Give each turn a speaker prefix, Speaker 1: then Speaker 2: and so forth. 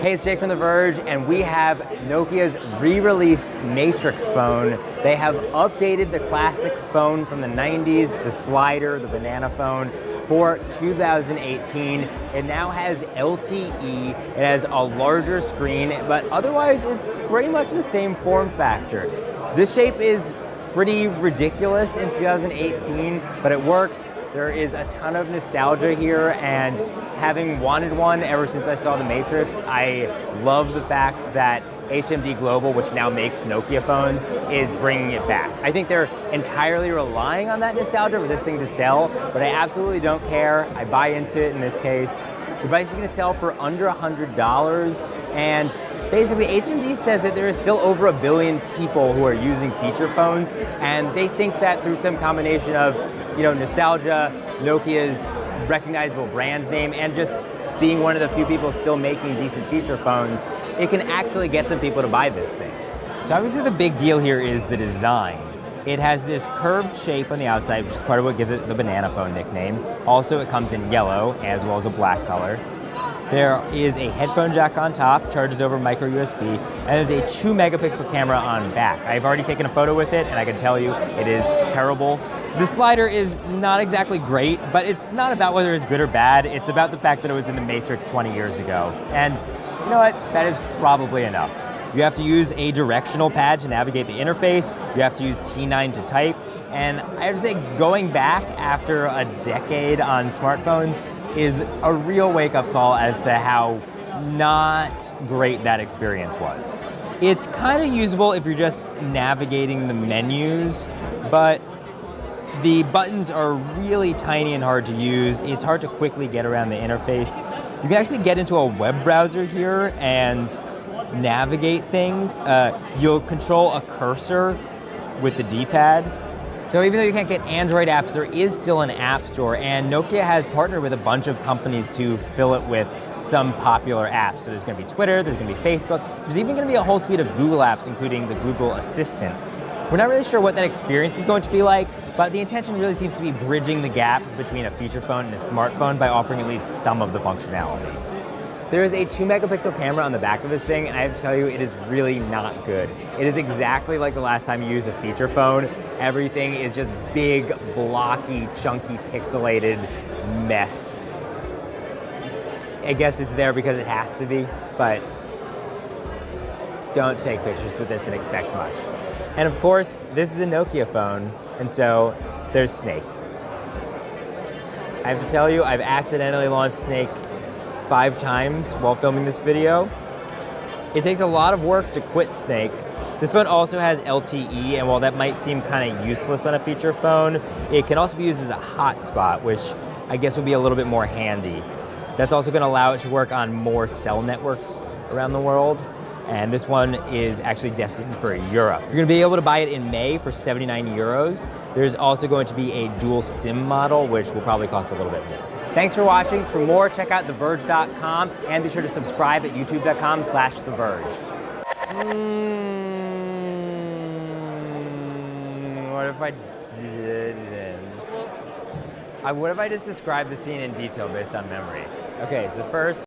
Speaker 1: Hey, it's Jake from The Verge, and we have Nokia's re-released Matrix phone. They have updated the classic phone from the 90s, the slider, the banana phone, for 2018. It now has LTE, it has a larger screen, but otherwise it's pretty much the same form factor. This shape is pretty ridiculous in 2018, but it works. There is a ton of nostalgia here, and having wanted one ever since I saw the Matrix, I love the fact that HMD Global, which now makes Nokia phones, is bringing it back. I think they're entirely relying on that nostalgia for this thing to sell, but I absolutely don't care. I buy into it in this case. The device is going to sell for under $100, and basically, HMD says that there is still over 1 billion people who are using feature phones, and they think that through some combination of, nostalgia, Nokia's recognizable brand name, and just being one of the few people still making decent feature phones, it can actually get some people to buy this thing. So obviously the big deal here is the design. It has this curved shape on the outside, which is part of what gives it the banana phone nickname. Also, it comes in yellow as well as a black color. There is a headphone jack on top, charges over micro USB, and there's a 2-megapixel camera on back. I've already taken a photo with it, and I can tell you it is terrible. The slider is not exactly great, but it's not about whether it's good or bad. It's about the fact that it was in the Matrix 20 years ago. And you know what? That is probably enough. You have to use a directional pad to navigate the interface. You have to use T9 to type. And I have to say, going back after a decade on smartphones is a real wake-up call as to how not great that experience was. It's kind of usable if you're just navigating the menus, but the buttons are really tiny and hard to use. It's hard to quickly get around the interface. You can actually get into a web browser here and navigate things. You'll control a cursor with the D-pad. So even though you can't get Android apps, there is still an app store, and Nokia has partnered with a bunch of companies to fill it with some popular apps. So there's going to be Twitter, there's going to be Facebook, there's even going to be a whole suite of Google apps, including the Google Assistant. We're not really sure what that experience is going to be like, but the intention really seems to be bridging the gap between a feature phone and a smartphone by offering at least some of the functionality. There is a 2-megapixel camera on the back of this thing, and I have to tell you, it is really not good. It is exactly like the last time you used a feature phone. Everything is just big, blocky, chunky, pixelated mess. I guess it's there because it has to be, but don't take pictures with this and expect much. And of course, this is a Nokia phone, and so there's Snake. I have to tell you, I've accidentally launched Snake 5 times while filming this video. It takes a lot of work to quit Snake. This phone also has LTE, and while that might seem kind of useless on a feature phone, it can also be used as a hotspot, which I guess would be a little bit more handy. That's also going to allow it to work on more cell networks around the world. And this one is actually destined for Europe. You're going to be able to buy it in May for 79 euros. There's also going to be a dual SIM model, which will probably cost a little bit more. Thanks for watching. For more, check out theverge.com, and be sure to subscribe at youtube.com/theverge. What if I didn't? What if I just described the scene in detail based on memory? Okay, so first,